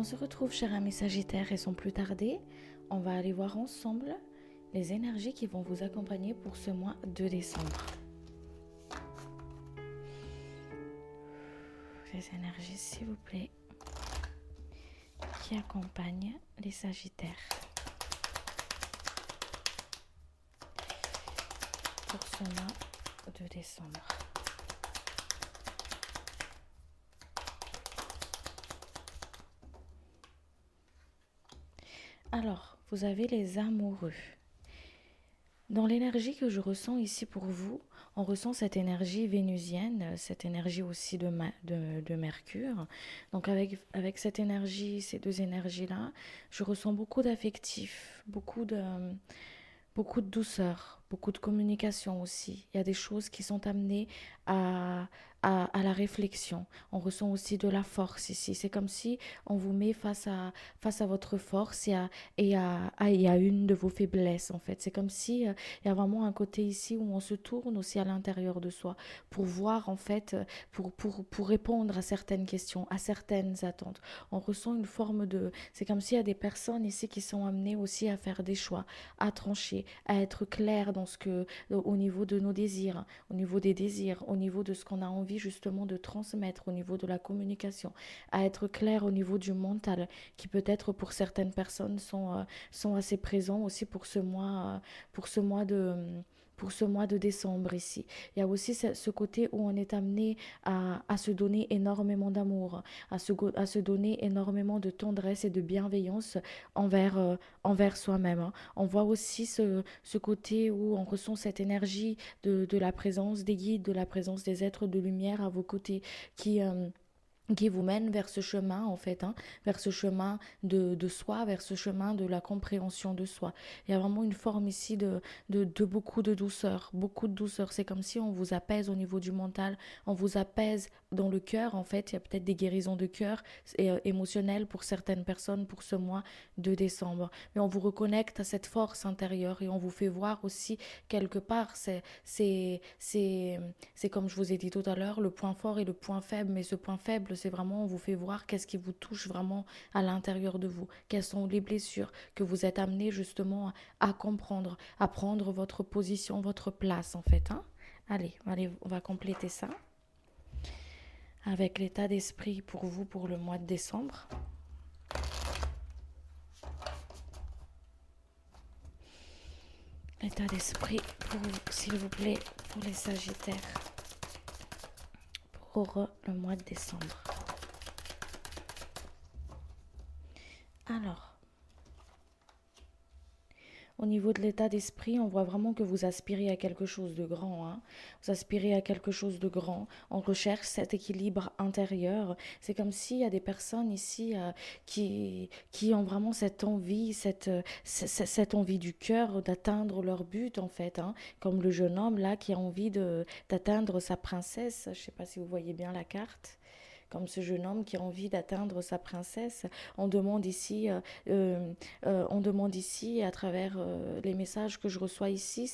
On se retrouve, chers amis Sagittaires, et sans plus tarder, on va aller voir ensemble les énergies qui vont vous accompagner pour ce mois de décembre. Les énergies, s'il vous plaît, qui accompagnent les Sagittaires pour ce mois de décembre. Alors, vous avez les amoureux. Dans l'énergie que je ressens ici pour vous, on ressent cette énergie vénusienne, cette énergie aussi de Mercure. Donc avec cette énergie, ces deux énergies-là, je ressens beaucoup d'affectif, beaucoup de douceur, beaucoup de communication aussi. Il y a des choses qui sont amenées à, à la réflexion. On ressent aussi de la force ici. C'est comme si on vous met face à votre force et à une de vos faiblesses en fait. C'est comme si il y a vraiment un côté ici où on se tourne aussi à l'intérieur de soi pour voir en fait, pour répondre à certaines questions, à certaines attentes. On ressent une forme de... C'est comme s'il y a des personnes ici qui sont amenées aussi à faire des choix, à trancher, à être clair dans ce que, au niveau de nos désirs, au niveau des désirs, au niveau de ce qu'on a envie justement de transmettre, au niveau de la communication, à être clair au niveau du mental, qui peut-être pour certaines personnes sont assez présents aussi pour ce mois de pour ce mois de décembre ici. Il y a aussi ce côté où on est amené à se donner énormément d'amour, à se donner énormément de tendresse et de bienveillance envers soi-même, hein. On voit aussi ce côté où on ressent cette énergie de la présence des guides, de la présence des êtres de lumière à vos côtés qui... qui vous mène vers ce chemin en fait, hein, vers ce chemin de soi, vers ce chemin de la compréhension de soi. Il y a vraiment une forme ici de beaucoup de douceur, beaucoup de douceur. C'est comme si on vous apaise au niveau du mental, on vous apaise dans le cœur en fait. Il y a peut-être des guérisons de cœur et émotionnelles pour certaines personnes pour ce mois de décembre. Mais on vous reconnecte à cette force intérieure et on vous fait voir aussi quelque part, c'est comme je vous ai dit tout à l'heure, le point fort et le point faible. Mais ce point faible, c'est vraiment, on vous fait voir qu'est-ce qui vous touche vraiment à l'intérieur de vous. Quelles sont les blessures que vous êtes amené justement à comprendre, à prendre votre position, votre place en fait, hein. Allez, on va compléter ça avec l'état d'esprit pour vous pour le mois de décembre. L'état d'esprit pour vous, s'il vous plaît, pour les Sagittaires pour le mois de décembre. Alors, au niveau de l'état d'esprit, on voit vraiment que vous aspirez à quelque chose de grand, hein. Vous aspirez à quelque chose de grand. On recherche cet équilibre intérieur. C'est comme s'il y a des personnes ici qui ont vraiment cette envie, cette envie du cœur d'atteindre leur but, en fait, hein. Comme le jeune homme là qui a envie d'atteindre sa princesse. Je ne sais pas si vous voyez bien la carte, comme ce jeune homme qui a envie d'atteindre sa princesse. On demande ici, on demande ici à travers les messages que je reçois ici,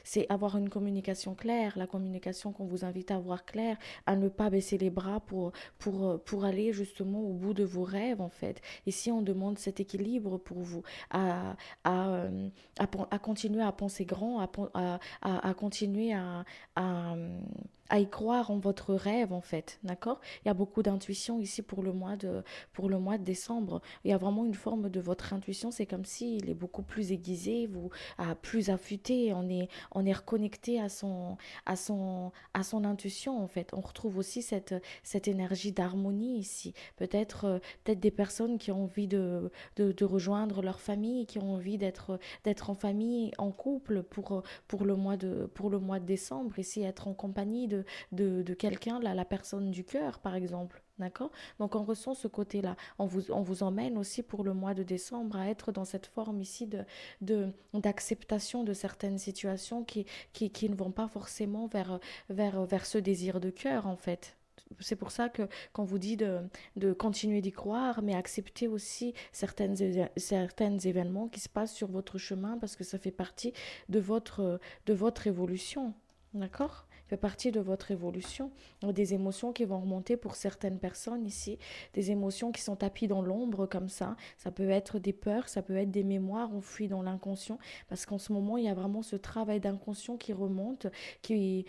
c'est avoir une communication claire, la communication qu'on vous invite à avoir claire, à ne pas baisser les bras pour aller justement au bout de vos rêves en fait. Ici, on demande cet équilibre pour vous, à, à, euh, à continuer à penser grand, à continuer à, à y croire en votre rêve en fait, d'accord? Il y a beaucoup d'intuition ici pour le mois de décembre. Il y a vraiment une forme de votre intuition, c'est comme s'il est beaucoup plus aiguisé, plus affûté, on est reconnecté à son intuition en fait. On retrouve aussi cette énergie d'harmonie ici. Peut-être des personnes qui ont envie de rejoindre leur famille, qui ont envie d'être en famille, en couple pour le mois de décembre, ici être en compagnie de quelqu'un, la personne du cœur, par exemple. D'accord? Donc on ressent ce côté-là. On vous emmène aussi pour le mois de décembre à être dans cette forme ici d'acceptation de certaines situations qui ne vont pas forcément vers ce désir de cœur, en fait. C'est pour ça que quand vous dit de continuer d'y croire, mais accepter aussi certains événements qui se passent sur votre chemin parce que ça fait partie de votre évolution. D'accord? fait partie de votre évolution. Des émotions qui vont remonter pour certaines personnes ici, des émotions qui sont tapis dans l'ombre comme ça. Ça peut être des peurs, ça peut être des mémoires enfouies dans l'inconscient, parce qu'en ce moment, il y a vraiment ce travail d'inconscient qui remonte, qui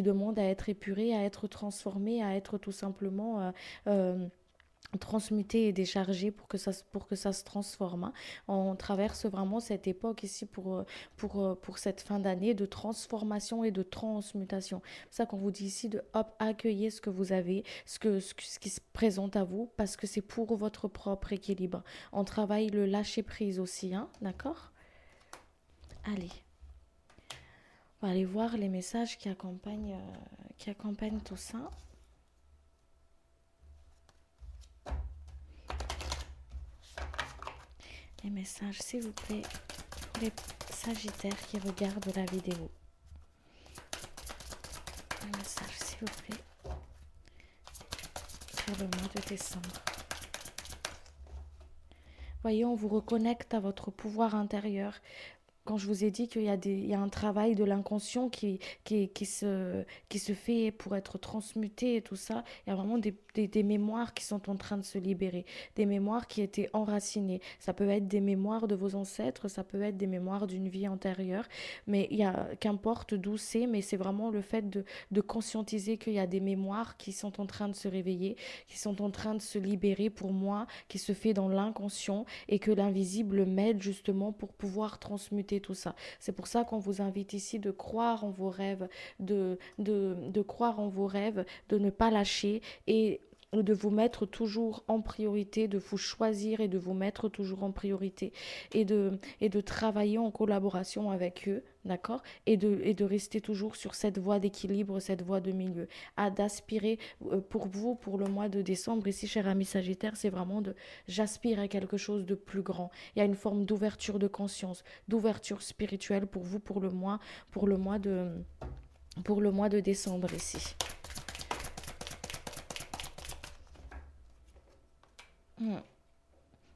demande à être épuré, à être transformé, à être tout simplement transmuté et déchargé pour que ça se transforme, hein. On traverse vraiment cette époque ici pour cette fin d'année de transformation et de transmutation. C'est pour ça qu'on vous dit ici de hop, accueillir ce que vous avez, ce qui se présente à vous, parce que c'est pour votre propre équilibre. On travaille le lâcher prise aussi, hein, d'accord? Allez, on va aller voir les messages qui accompagnent tout ça. Les messages, s'il vous plaît, pour les Sagittaires qui regardent la vidéo. Les messages, s'il vous plaît, pour le mois de décembre. Voyez, on vous reconnecte à votre pouvoir intérieur. Quand je vous ai dit il y a un travail de l'inconscient qui se fait pour être transmuté et tout ça, il y a vraiment des mémoires qui sont en train de se libérer, des mémoires qui étaient enracinées. Ça peut être des mémoires de vos ancêtres, ça peut être des mémoires d'une vie antérieure, mais il y a qu'importe d'où c'est, mais c'est vraiment le fait de conscientiser qu'il y a des mémoires qui sont en train de se réveiller, qui sont en train de se libérer pour moi, qui se fait dans l'inconscient et que l'invisible m'aide justement pour pouvoir transmuter tout ça. C'est pour ça qu'on vous invite ici de croire en vos rêves, de croire en vos rêves, de ne pas lâcher et de vous mettre toujours en priorité, de vous choisir et de vous mettre toujours en priorité et de travailler en collaboration avec eux, d'accord, et de rester toujours sur cette voie d'équilibre, cette voie de milieu, à d'aspirer pour vous, pour le mois de décembre, ici, cher ami Sagittaire, c'est vraiment de j'aspire à quelque chose de plus grand. Il y a une forme d'ouverture de conscience, d'ouverture spirituelle pour vous, pour le mois de, pour le mois de décembre ici. Hmm.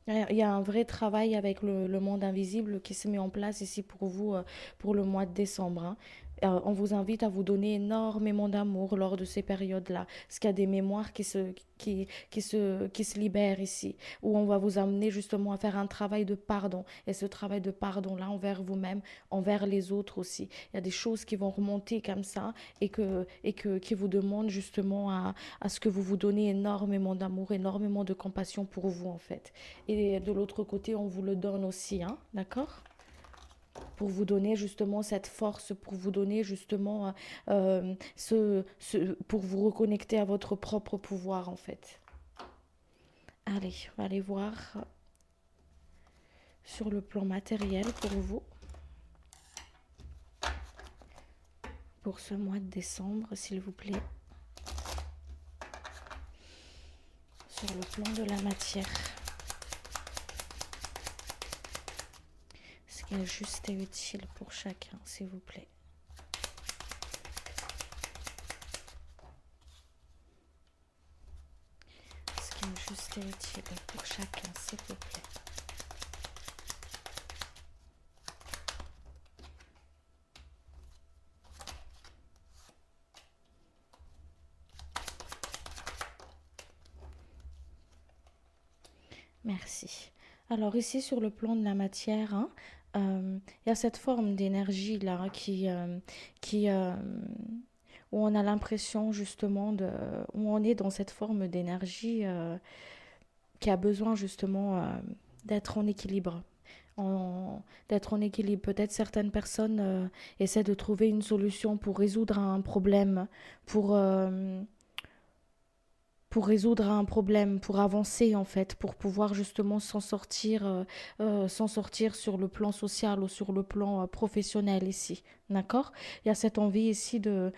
Il y a un vrai travail avec le monde invisible qui se met en place ici pour vous pour le mois de décembre, hein. On vous invite à vous donner énormément d'amour lors de ces périodes-là, parce qu'il y a des mémoires qui se libèrent ici, où on va vous amener justement à faire un travail de pardon. Et ce travail de pardon-là envers vous-même, envers les autres aussi. Il y a des choses qui vont remonter comme ça qui vous demandent justement à ce que vous vous donnez énormément d'amour, énormément de compassion pour vous en fait. Et de l'autre côté, on vous le donne aussi, hein, d'accord? Pour vous donner justement cette force, pour vous donner justement pour vous reconnecter à votre propre pouvoir en fait. Allez, on va aller voir sur le plan matériel pour vous, pour ce mois de décembre, s'il vous plaît. Sur le plan de la matière. Ce qui est juste et utile pour chacun, s'il vous plaît. Ce qui est juste et utile pour chacun, s'il vous plaît. Merci. Alors ici sur le plan de la matière, hein, il y a cette forme d'énergie là qui où on a l'impression justement où on est dans cette forme d'énergie qui a besoin justement d'être en équilibre. D'être en équilibre. Peut-être certaines personnes essaient de trouver une solution pour résoudre un problème, pour, euh, pour résoudre un problème, pour avancer en fait, pour pouvoir justement s'en sortir sur le plan social ou sur le plan professionnel ici. D'accord? Il y a cette envie ici de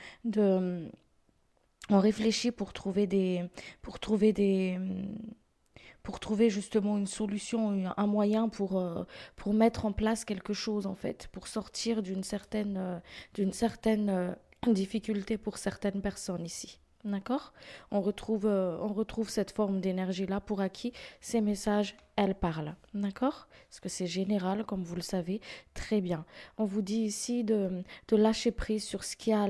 on réfléchit pour trouver justement une solution, un moyen pour mettre en place quelque chose en fait, pour sortir d'une certaine difficulté pour certaines personnes ici. D'accord? On retrouve cette forme d'énergie-là pour à qui ces messages, elles parlent. D'accord? Parce que c'est général, comme vous le savez très bien. On vous dit ici de lâcher prise sur ce qu'il y a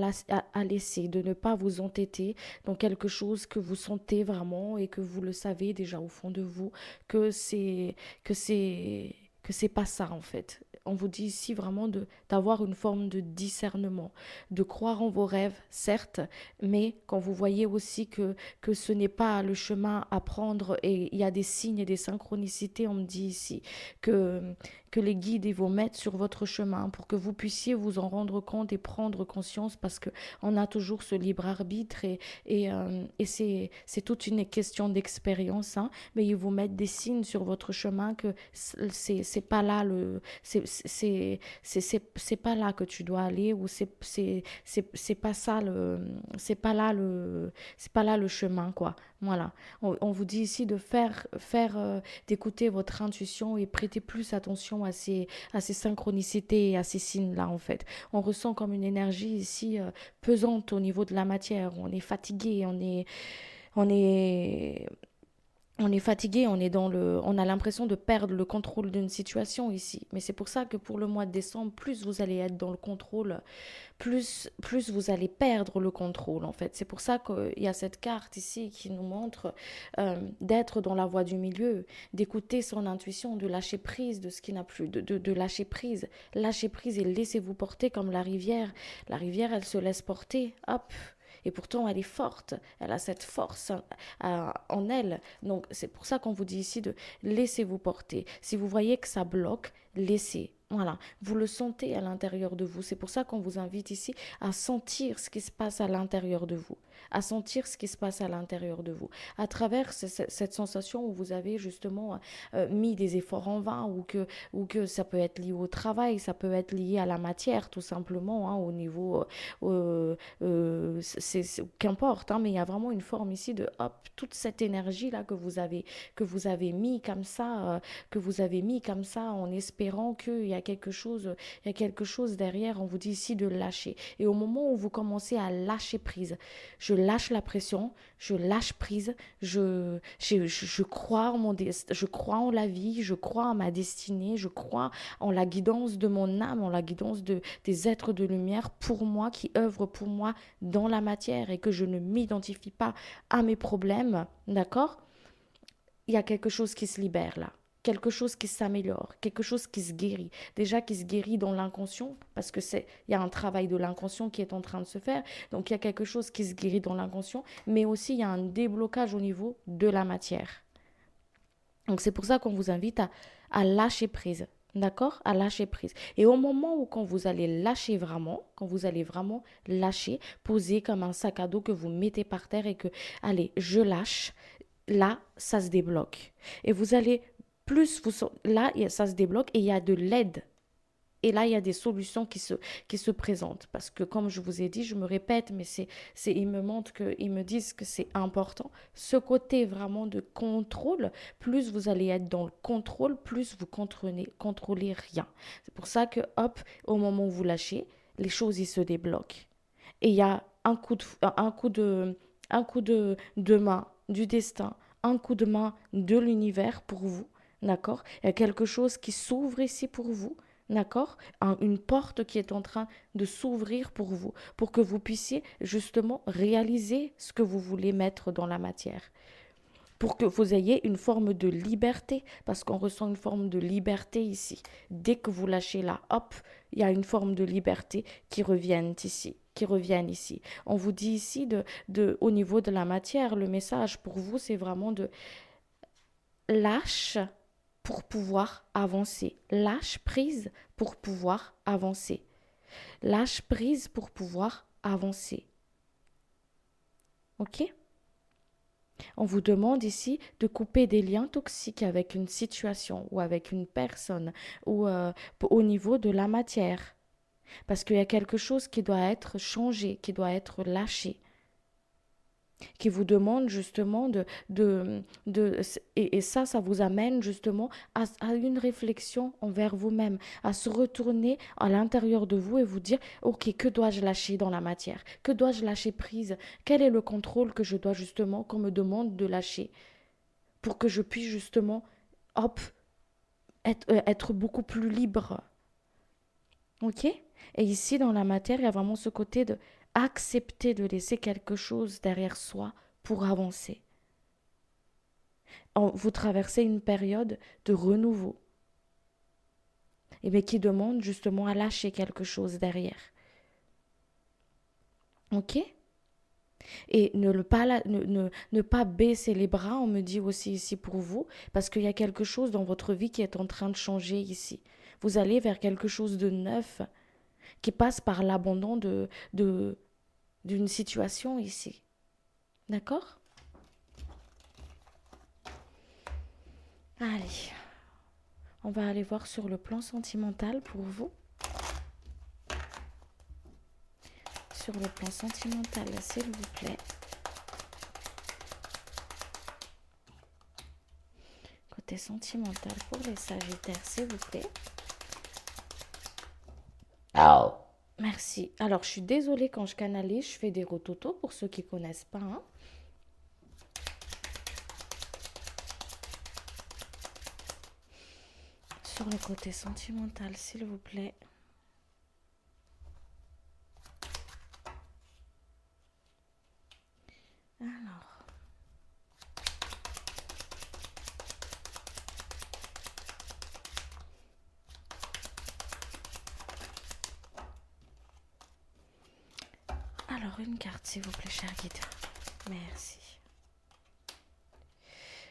à laisser, de ne pas vous entêter dans quelque chose que vous sentez vraiment et que vous le savez déjà au fond de vous, que c'est, que c'est, que c'est pas ça en fait. On vous dit ici vraiment d'avoir une forme de discernement, de croire en vos rêves, certes, mais quand vous voyez aussi que ce n'est pas le chemin à prendre et il y a des signes et des synchronicités, on me dit ici que, que les guides ils vous mettent sur votre chemin pour que vous puissiez vous en rendre compte et prendre conscience parce que on a toujours ce libre arbitre et c'est toute une question d'expérience, hein, mais ils vous mettent des signes sur votre chemin que c'est pas là c'est pas là que tu dois aller ou c'est pas ça c'est pas là le chemin quoi. Voilà. On vous dit ici de d'écouter votre intuition et prêter plus attention à ces synchronicités et à ces signes-là, en fait. On ressent comme une énergie ici pesante au niveau de la matière. On est fatigué, on est, on est fatigué, on a l'impression de perdre le contrôle d'une situation ici. Mais c'est pour ça que pour le mois de décembre, plus vous allez être dans le contrôle, plus vous allez perdre le contrôle en fait. C'est pour ça qu'il y a cette carte ici qui nous montre d'être dans la voie du milieu, d'écouter son intuition, de lâcher prise de ce qui n'a plus, de lâcher prise et laissez-vous porter comme la rivière. La rivière, elle se laisse porter, hop. Et pourtant, elle est forte, elle a cette force en elle. Donc, c'est pour ça qu'on vous dit ici de laissez-vous porter. Si vous voyez que ça bloque, laissez. Voilà, vous le sentez à l'intérieur de vous. C'est pour ça qu'on vous invite ici à sentir ce qui se passe à l'intérieur de vous, à sentir ce qui se passe à l'intérieur de vous, à travers cette sensation où vous avez justement mis des efforts en vain ou que ça peut être lié au travail, ça peut être lié à la matière tout simplement, hein, au niveau, qu'importe, hein, mais il y a vraiment une forme ici de hop, toute cette énergie là que vous avez mis comme ça, que vous avez mis comme ça en espérant il y a quelque chose derrière. On vous dit ici de lâcher. Et au moment où vous commencez à lâcher prise, je lâche la pression, je lâche prise, je crois en je crois en la vie, je crois en ma destinée, je crois en la guidance de mon âme, en la guidance des êtres de lumière pour moi, qui œuvrent pour moi dans la matière et que je ne m'identifie pas à mes problèmes, d'accord? Il y a quelque chose qui se libère là, quelque chose qui s'améliore, quelque chose qui se guérit. Déjà qui se guérit dans l'inconscient, parce que il y a un travail de l'inconscient qui est en train de se faire. Donc il y a quelque chose qui se guérit dans l'inconscient, mais aussi il y a un déblocage au niveau de la matière. Donc c'est pour ça qu'on vous invite à lâcher prise. D'accord? À lâcher prise. Et au moment où quand vous allez lâcher vraiment, quand vous allez vraiment lâcher, poser comme un sac à dos que vous mettez par terre et que, allez, je lâche, là, ça se débloque. Et vous allez là, ça se débloque et il y a de l'aide. Et là, il y a des solutions qui se présentent. Parce que, comme je vous ai dit, je me répète, mais ils me montrent ils me disent que c'est important. Ce côté vraiment de contrôle, plus vous allez être dans le contrôle, plus vous contrôlez rien. C'est pour ça que, hop, au moment où vous lâchez, les choses, ils se débloquent. Et il y a un coup de main du destin, un coup de main de l'univers pour vous, d'accord? Il y a quelque chose qui s'ouvre ici pour vous, d'accord? Une porte qui est en train de s'ouvrir pour vous, pour que vous puissiez justement réaliser ce que vous voulez mettre dans la matière, pour que vous ayez une forme de liberté, parce qu'on ressent une forme de liberté ici. Dès que vous lâchez là, hop, il y a une forme de liberté qui revient ici. Qui reviennent ici. On vous dit ici au niveau de la matière, le message pour vous, c'est vraiment de lâche pour pouvoir avancer. Lâche prise pour pouvoir avancer. Lâche prise pour pouvoir avancer. Ok? On vous demande ici de couper des liens toxiques avec une situation ou avec une personne ou au niveau de la matière. Parce qu'il y a quelque chose qui doit être changé, qui doit être lâché, qui vous demande justement et ça vous amène justement à une réflexion envers vous-même, à se retourner à l'intérieur de vous et vous dire, ok, que dois-je lâcher dans la matière? Que dois-je lâcher prise? Quel est le contrôle que je dois justement, qu'on me demande de lâcher pour que je puisse justement, hop, être beaucoup plus libre. Ok? Et ici, dans la matière, il y a vraiment ce côté de accepter de laisser quelque chose derrière soi pour avancer. Vous traversez une période de renouveau, et bien qui demande justement à lâcher quelque chose derrière. Ok? Et ne pas baisser les bras, on me dit aussi ici pour vous, parce qu'il y a quelque chose dans votre vie qui est en train de changer ici. Vous allez vers quelque chose de neuf qui passe par l'abandon d'une situation ici. D'accord? Allez, on va aller voir sur le plan sentimental pour vous. Sur le plan sentimental, s'il vous plaît. Côté sentimental pour les Sagittaires, s'il vous plaît. Oh. Merci. Alors, je suis désolée quand je canalise, je fais des rototos pour ceux qui ne connaissent pas. Hein. Sur le côté sentimental, s'il vous plaît. Alors. Alors, une carte, s'il vous plaît, cher guide. Merci.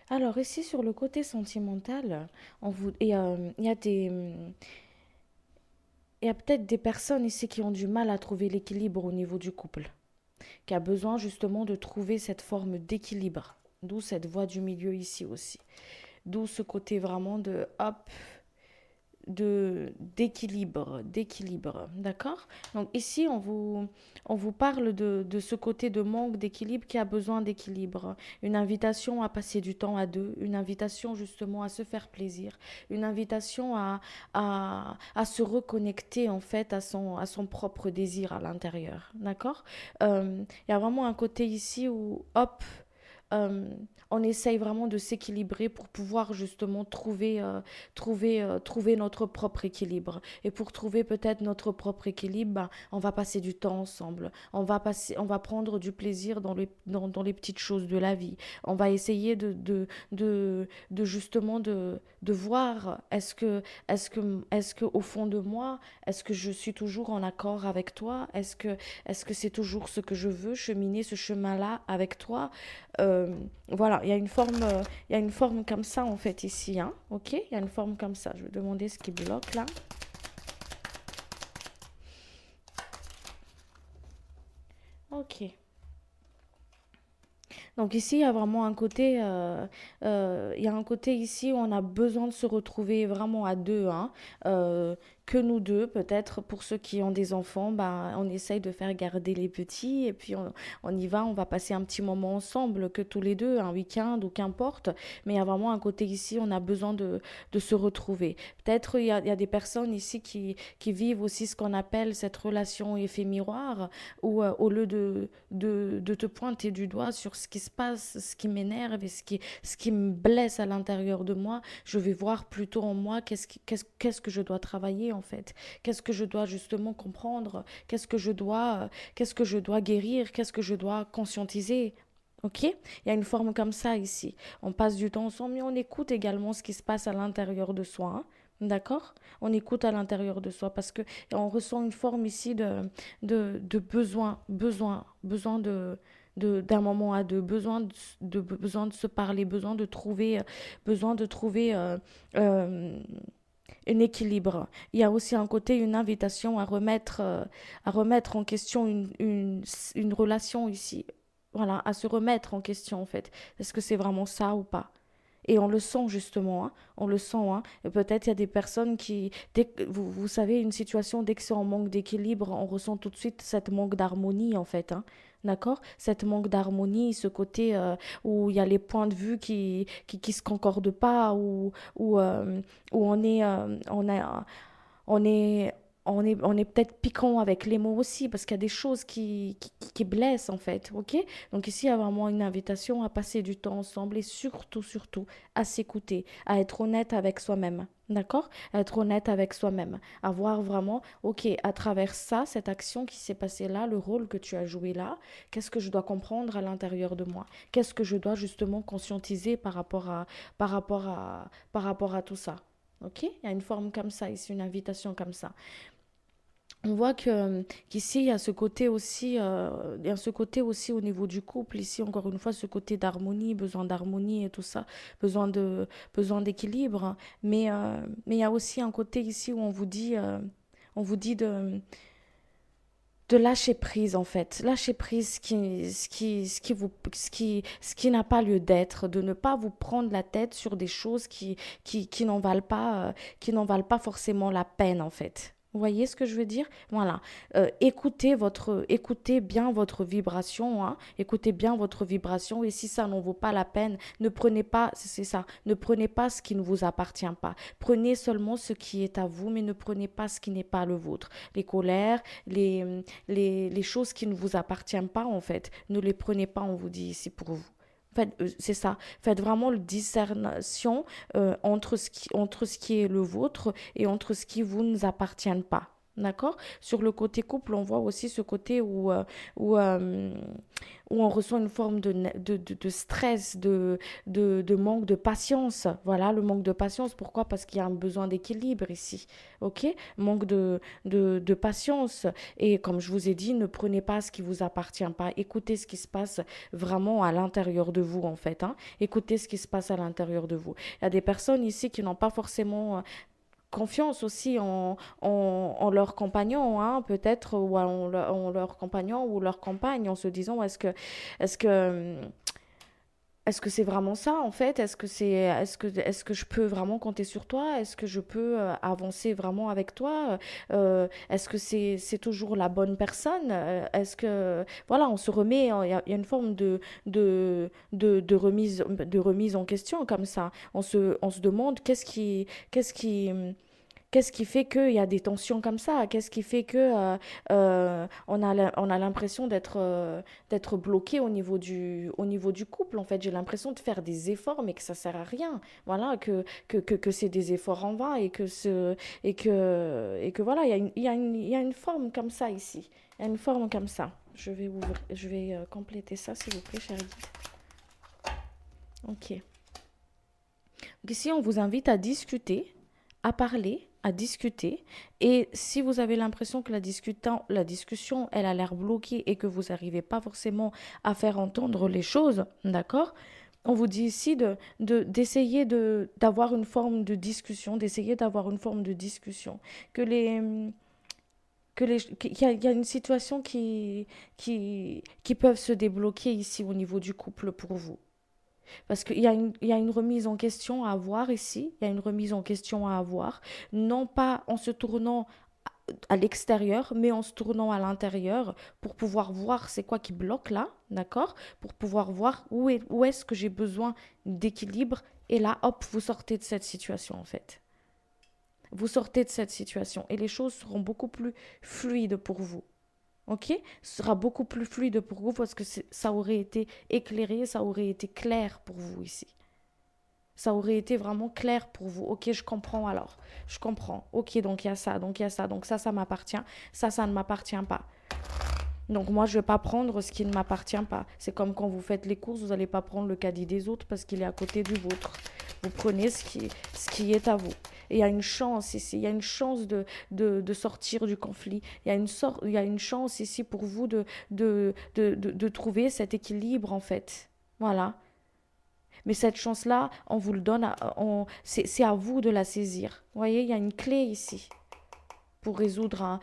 Alors, ici, sur le côté sentimental, il y a peut-être des personnes ici qui ont du mal à trouver l'équilibre au niveau du couple, qui a besoin justement de trouver cette forme d'équilibre. D'où cette voie du milieu ici aussi. D'où ce côté vraiment de hop, d'équilibre, d'accord? Donc ici, on vous parle de ce côté de manque d'équilibre qui a besoin d'équilibre. Une invitation à passer du temps à deux, une invitation justement à se faire plaisir, une invitation à se reconnecter en fait à son propre désir à l'intérieur, d'accord? Il y a vraiment un côté ici où, hop, euh, on essaye vraiment de s'équilibrer pour pouvoir justement trouver notre propre équilibre. Et pour trouver peut-être notre propre équilibre, ben, on va passer du temps ensemble. On va prendre du plaisir dans les petites choses de la vie. On va essayer de justement de voir est-ce que au fond de moi, est-ce que je suis toujours en accord avec toi? Est-ce que c'est toujours ce que je veux, cheminer ce chemin-là avec toi? Voilà, il y a une forme comme ça en fait ici, hein, ok? Il y a une forme comme ça. Je vais demander ce qui bloque là. Ok. Donc ici, il y a vraiment il y a un côté ici où on a besoin de se retrouver vraiment à deux, hein, que nous deux, peut-être pour ceux qui ont des enfants, bah, on essaye de faire garder les petits et puis on y va, on va passer un petit moment ensemble, que tous les deux, un week-end ou qu'importe, mais il y a vraiment un côté ici, on a besoin de se retrouver. Peut-être il y a des personnes ici qui vivent aussi ce qu'on appelle cette relation effet miroir, où au lieu de te pointer du doigt sur ce qui se passe, ce qui m'énerve et ce qui me blesse à l'intérieur de moi, je vais voir plutôt en moi qu'est-ce que je dois travailler en fait, qu'est-ce que je dois justement comprendre, qu'est-ce que je dois guérir, qu'est-ce que je dois conscientiser. Ok? Il y a une forme comme ça ici. On passe du temps ensemble, mais on écoute également ce qui se passe à l'intérieur de soi. Hein. D'accord? On écoute à l'intérieur de soi parce que on ressent une forme ici de besoin d'un moment à deux, besoin de se parler, besoin de trouver un équilibre. Il y a aussi un côté, une invitation à remettre en question une relation ici. Voilà, à se remettre en question en fait. Est-ce que c'est vraiment ça ou pas? Et on le sent justement, hein, on le sent. Hein. Et peut-être il y a des personnes qui, vous savez, une situation, dès que c'est en manque d'équilibre, on ressent tout de suite cette manque d'harmonie en fait. Hein. D'accord? Cette manque d'harmonie, ce côté où il y a les points de vue qui se concordent pas, où on est, on est peut-être piquant avec les mots aussi, parce qu'il y a des choses qui blessent en fait, ok? Donc ici, il y a vraiment une invitation à passer du temps ensemble et surtout, surtout, à s'écouter, à être honnête avec soi-même, d'accord? À être honnête avec soi-même, à voir vraiment, ok, à travers ça, cette action qui s'est passée là, le rôle que tu as joué là, qu'est-ce que je dois comprendre à l'intérieur de moi? Qu'est-ce que je dois justement conscientiser par rapport à tout ça? Ok? Il y a une forme comme ça, ici, une invitation comme ça. On voit que qu'ici il y a ce côté aussi, il y a ce côté aussi au niveau du couple. Ici encore une fois, ce côté d'harmonie et tout ça, besoin de besoin d'équilibre. Mais il y a aussi un côté ici où on vous dit de lâcher prise en fait, lâcher prise ce qui n'a pas lieu d'être, de ne pas vous prendre la tête sur des choses qui n'en valent pas, qui n'en valent pas forcément la peine en fait. Vous voyez ce que je veux dire? Voilà. Écoutez bien votre vibration, hein. Écoutez bien votre vibration. Et si ça n'en vaut pas la peine, ne prenez pas, c'est ça, ne prenez pas ce qui ne vous appartient pas. Prenez seulement ce qui est à vous, mais ne prenez pas ce qui n'est pas le vôtre. Les colères, les choses qui ne vous appartiennent pas, en fait. Ne les prenez pas, on vous dit ici pour vous. C'est ça. Faites vraiment le discernation entre ce qui est le vôtre et entre ce qui vous ne appartient pas. D'accord? Sur le côté couple, on voit aussi ce côté où, euh, où on ressent une forme de stress, de manque de patience. Voilà, le manque de patience. Pourquoi? Parce qu'il y a un besoin d'équilibre ici. OK? Manque de patience. Et comme je vous ai dit, ne prenez pas ce qui vous appartient pas. Écoutez ce qui se passe vraiment à l'intérieur de vous, en fait. Hein. Écoutez ce qui se passe à l'intérieur de vous. Il y a des personnes ici qui n'ont pas forcément confiance aussi en leur compagnon, hein, peut-être, ou en leur compagnon ou leur compagne, en se disant est-ce que, est-ce que c'est vraiment ça en fait? Est-ce que je peux vraiment compter sur toi? Est-ce que je peux avancer vraiment avec toi? Est-ce que c'est toujours la bonne personne? Est-ce que voilà, on se remet, il y a une forme de remise en question comme ça. On se demande qu'est-ce qui qu'est-ce qui fait qu'il y a des tensions comme ça? Qu'est-ce qui fait que on a l'impression d'être bloqué au niveau du couple? En fait, j'ai l'impression de faire des efforts, mais que ça sert à rien. Voilà, que c'est des efforts en vain et que voilà, il y a une forme comme ça ici. Il y a une forme comme ça. Je vais compléter ça, s'il vous plaît, chérie. Ok. Donc ici, on vous invite à discuter, à parler, à discuter. Et si vous avez l'impression que la discussion, elle a l'air bloquée et que vous n'arrivez pas forcément à faire entendre les choses, d'accord? On vous dit ici d'essayer d'avoir une forme de discussion, d'essayer d'avoir une forme de discussion. Que les, qu'il y a une situation qui peuvent se débloquer ici au niveau du couple pour vous. Parce il y a une remise en question à avoir ici, il y a une remise en question à avoir, non pas en se tournant à l'extérieur, mais en se tournant à l'intérieur pour pouvoir voir c'est quoi qui bloque là, d'accord? Pour pouvoir voir où est-ce que j'ai besoin d'équilibre, et là, hop, vous sortez de cette situation en fait. Vous sortez de cette situation et les choses seront beaucoup plus fluides pour vous. Ok? Ce sera beaucoup plus fluide pour vous parce que ça aurait été éclairé, ça aurait été clair pour vous ici. Ça aurait été vraiment clair pour vous. Ok, je comprends alors. Je comprends. Ok, donc il y a ça, donc il y a ça. Donc ça m'appartient. Ça ne m'appartient pas. Donc moi, je ne vais pas prendre ce qui ne m'appartient pas. C'est comme quand vous faites les courses, vous n'allez pas prendre le caddie des autres parce qu'il est à côté du vôtre. Vous prenez ce qui est à vous. Et il y a une chance ici, il y a une chance de sortir du conflit. Il y a une chance ici pour vous de trouver cet équilibre en fait. Voilà. Mais cette chance-là, on vous le donne, c'est à vous de la saisir. Vous voyez, il y a une clé ici pour résoudre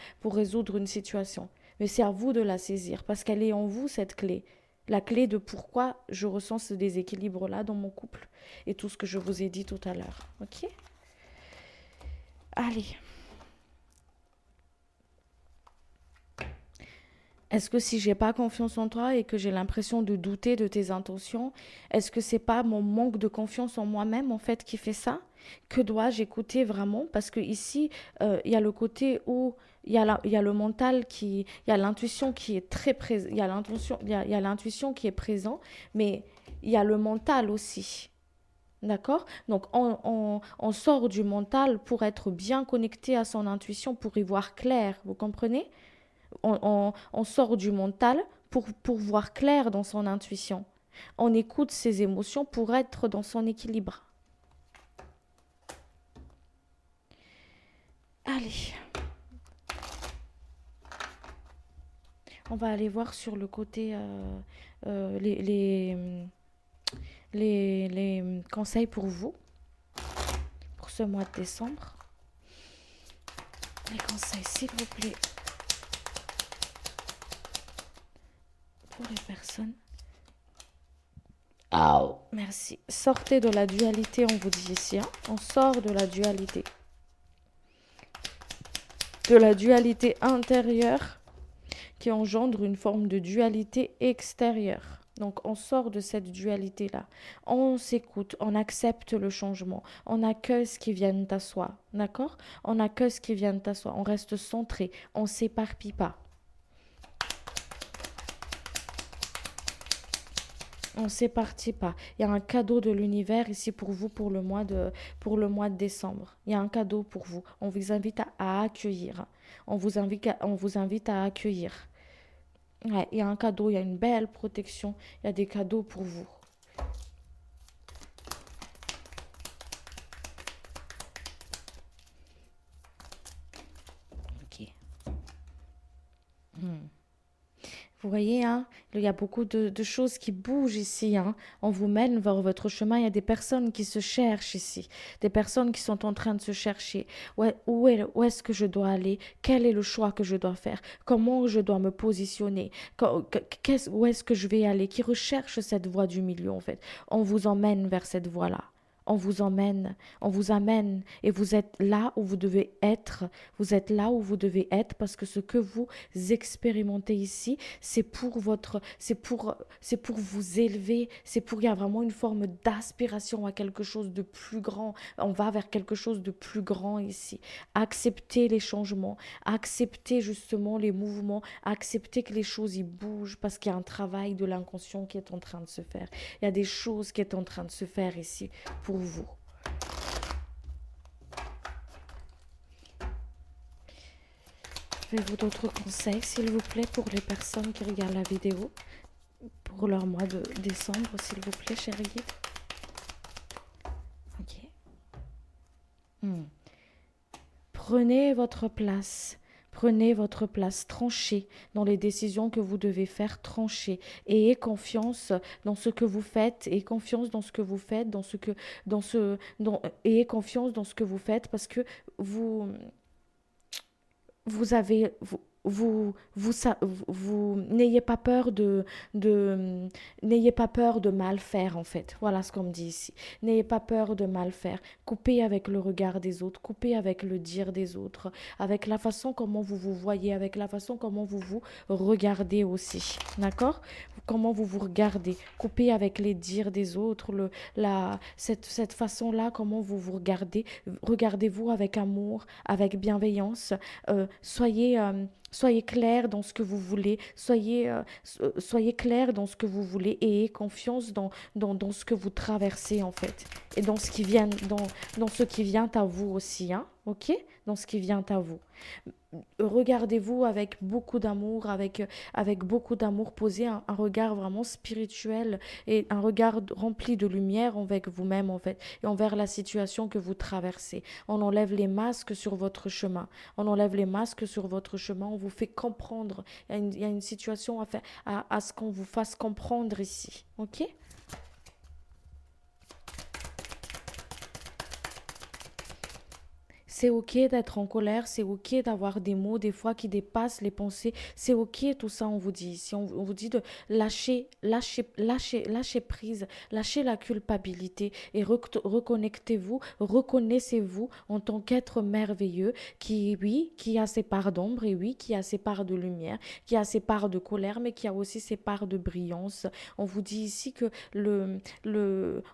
une situation. Mais c'est à vous de la saisir parce qu'elle est en vous, cette clé. La clé de pourquoi je ressens ce déséquilibre-là dans mon couple et tout ce que je vous ai dit tout à l'heure. Ok? Allez. Est-ce que si j'ai pas confiance en toi et que j'ai l'impression de douter de tes intentions, est-ce que c'est pas mon manque de confiance en moi-même en fait qui fait ça? Que dois-je écouter vraiment? Parce que ici, il y a le côté où il y a le mental il y a l'intuition qui est très présente, il y a l'intuition qui est présent, mais il y a le mental aussi. D'accord? Donc, on sort du mental pour être bien connecté à son intuition, pour y voir clair. Vous comprenez? On sort du mental pour voir clair dans son intuition. On écoute ses émotions pour être dans son équilibre. Allez, on va aller voir sur le côté euh, les, les, les conseils pour vous, pour ce mois de décembre. Les conseils, s'il vous plaît, pour les personnes. Oh. Merci. Sortez de la dualité, on vous dit ici. Hein. On sort de la dualité. De la dualité intérieure qui engendre une forme de dualité extérieure. Donc on sort de cette dualité-là. On s'écoute, on accepte le changement, on accueille ce qui vient de soi, d'accord? On accueille ce qui vient de soi, on reste centré, on s'éparpille pas. On s'éparpille pas. Il y a un cadeau de l'univers ici pour vous pour le mois de décembre. Il y a un cadeau pour vous. On vous invite à accueillir. On vous invite à accueillir. Ouais, il y a un cadeau, il y a une belle protection, il y a des cadeaux pour vous. Ok. Hmm. Vous voyez, hein, il y a beaucoup de choses qui bougent ici. Hein. On vous mène vers votre chemin. Il y a des personnes qui se cherchent ici. Des personnes qui sont en train de se chercher. Où est-ce que je dois aller? Quel est le choix que je dois faire? Comment je dois me positionner? Où est-ce que je vais aller? Qui recherche cette voie du milieu, en fait? On vous emmène vers cette voie-là. On vous amène et vous êtes là où vous devez être. Vous êtes là où vous devez être parce que ce que vous expérimentez ici, c'est pour vous élever, c'est pour, il y a vraiment une forme d'aspiration à quelque chose de plus grand. On va vers quelque chose de plus grand ici. Acceptez les changements, acceptez justement les mouvements, acceptez que les choses y bougent parce qu'il y a un travail de l'inconscient qui est en train de se faire. Il y a des choses qui sont en train de se faire ici pour vous. Avez-vous d'autres conseils, s'il vous plaît, pour les personnes qui regardent la vidéo, pour leur mois de décembre, s'il vous plaît, chérie guide? Ok. Hmm. Prenez votre place. Prenez votre place, tranchez dans les décisions que vous devez faire, tranchez et ayez confiance dans ce que vous faites, ayez confiance dans ce que vous faites, ayez confiance dans ce que vous faites parce que vous, vous avez vous n'ayez pas peur de n'ayez pas peur de mal faire en fait. Voilà ce qu'on me dit ici. N'ayez pas peur de mal faire. Coupez avec le regard des autres, coupez avec le dire des autres, avec la façon comment vous vous voyez, avec la façon comment vous vous regardez aussi. D'accord? Comment vous vous regardez. Coupez avec les dires des autres, cette façon-là, comment vous vous regardez. Regardez-vous avec amour, avec bienveillance. Soyez clair dans ce que vous voulez, soyez clair dans ce que vous voulez et ayez confiance dans ce que vous traversez en fait. Et dans ce qui vient à vous aussi, hein, ok? Dans ce qui vient à vous. Regardez-vous avec beaucoup d'amour, avec beaucoup d'amour, posez un regard vraiment spirituel et un regard rempli de lumière avec vous-même en fait et envers la situation que vous traversez. On enlève les masques sur votre chemin. On enlève les masques sur votre chemin. On vous fait comprendre. Il y a une situation à ce qu'on vous fasse comprendre ici. Ok? C'est ok d'être en colère, c'est ok d'avoir des mots des fois qui dépassent les pensées. C'est ok tout ça, on vous dit ici. On vous dit de lâcher prise, lâcher la culpabilité et reconnectez-vous, reconnaissez-vous en tant qu'être merveilleux qui, oui, qui a ses parts d'ombre et oui, qui a ses parts de lumière, qui a ses parts de colère, mais qui a aussi ses parts de brillance. On vous dit ici que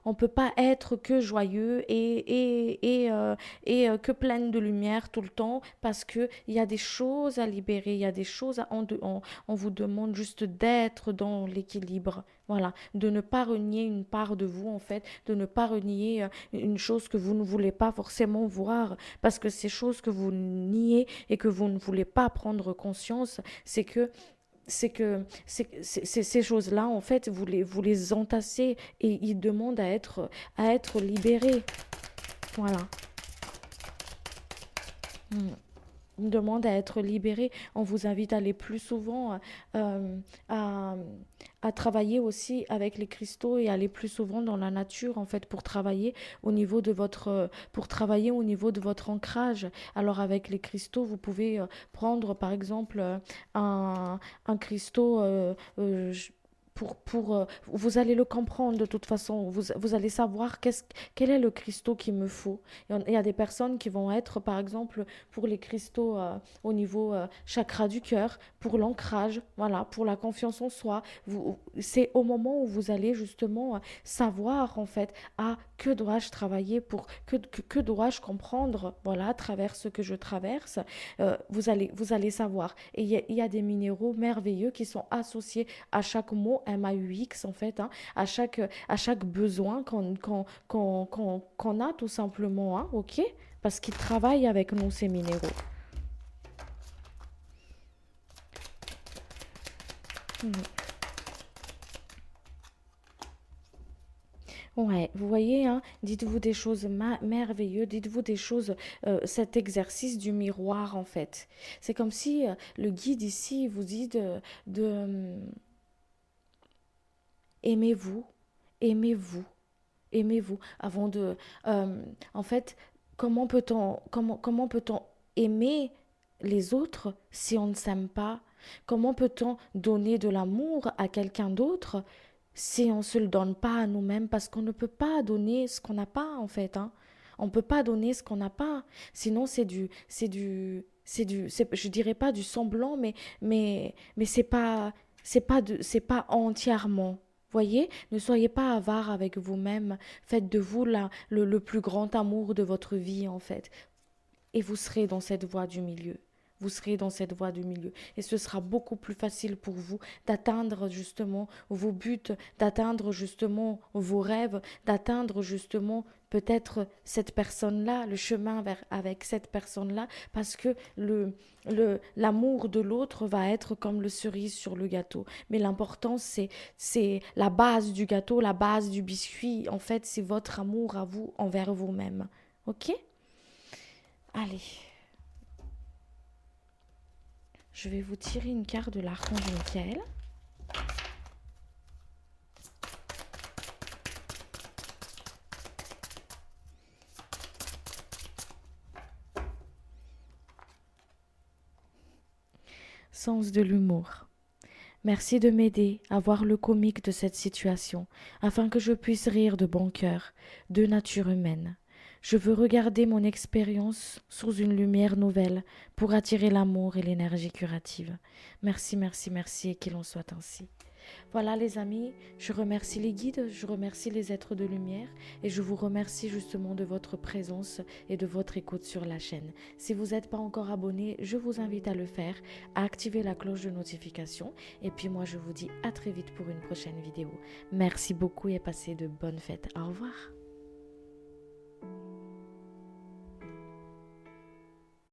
on peut pas être que joyeux et que pleine de lumière tout le temps parce que il y a des choses à libérer, il y a des choses on vous demande juste d'être dans l'équilibre. Voilà, de ne pas renier une part de vous en fait, de ne pas renier une chose que vous ne voulez pas forcément voir parce que ces choses que vous niez et que vous ne voulez pas prendre conscience, ces choses-là, en fait, vous les entassez et ils demandent à être libérés. Voilà. Mm. Ils demandent à être libérés. On vous invite à aller plus souvent euh, à, à travailler aussi avec les cristaux et aller plus souvent dans la nature, en fait, pour travailler au niveau de votre ancrage. Alors, avec les cristaux, vous pouvez prendre, par exemple, un cristaux vous allez le comprendre de toute façon, vous allez savoir quel est le cristaux qu'il me faut. Il y a des personnes qui vont être, par exemple, pour les cristaux au niveau chakra du cœur, pour l'ancrage, voilà, pour la confiance en soi. C'est au moment où vous allez justement savoir, en fait, que dois-je travailler que dois-je comprendre, voilà, à travers ce que je traverse, vous allez savoir. Et il y a des minéraux merveilleux qui sont associés à chaque mot MAUX, en fait, hein, à chaque besoin qu'on a tout simplement, hein, ok? Parce qu'ils travaillent avec nous, ces minéraux. Mhm. Ouais, vous voyez, hein, dites-vous des choses merveilleuses, dites-vous des choses, cet exercice du miroir en fait. C'est comme si le guide ici vous dit de aimez-vous, aimez-vous, aimez-vous avant de... en fait, comment peut-on aimer les autres si on ne s'aime pas? Comment peut-on donner de l'amour à quelqu'un d'autre si on ne se le donne pas à nous-mêmes? Parce qu'on ne peut pas donner ce qu'on n'a pas, en fait, hein. On ne peut pas donner ce qu'on n'a pas. Sinon, je dirais pas du semblant, mais c'est pas entièrement. Voyez, ne soyez pas avare avec vous-même. Faites de vous le plus grand amour de votre vie, en fait. Et vous serez dans cette voie du milieu. Vous serez dans cette voie du milieu. Et ce sera beaucoup plus facile pour vous d'atteindre justement vos buts, d'atteindre justement vos rêves, d'atteindre justement peut-être cette personne-là, le chemin avec cette personne-là, parce que l'amour de l'autre va être comme le cerise sur le gâteau. Mais l'important, c'est la base du gâteau, la base du biscuit. En fait, c'est votre amour à vous envers vous-même. Ok? Allez, je vais vous tirer une carte de l'archange Michael. Sens de l'humour. Merci de m'aider à voir le comique de cette situation, afin que je puisse rire de bon cœur, de nature humaine. Je veux regarder mon expérience sous une lumière nouvelle pour attirer l'amour et l'énergie curative. Merci, merci, merci et qu'il en soit ainsi. Voilà les amis, je remercie les guides, je remercie les êtres de lumière et je vous remercie justement de votre présence et de votre écoute sur la chaîne. Si vous n'êtes pas encore abonné, je vous invite à le faire, à activer la cloche de notification et puis moi je vous dis à très vite pour une prochaine vidéo. Merci beaucoup et passez de bonnes fêtes. Au revoir.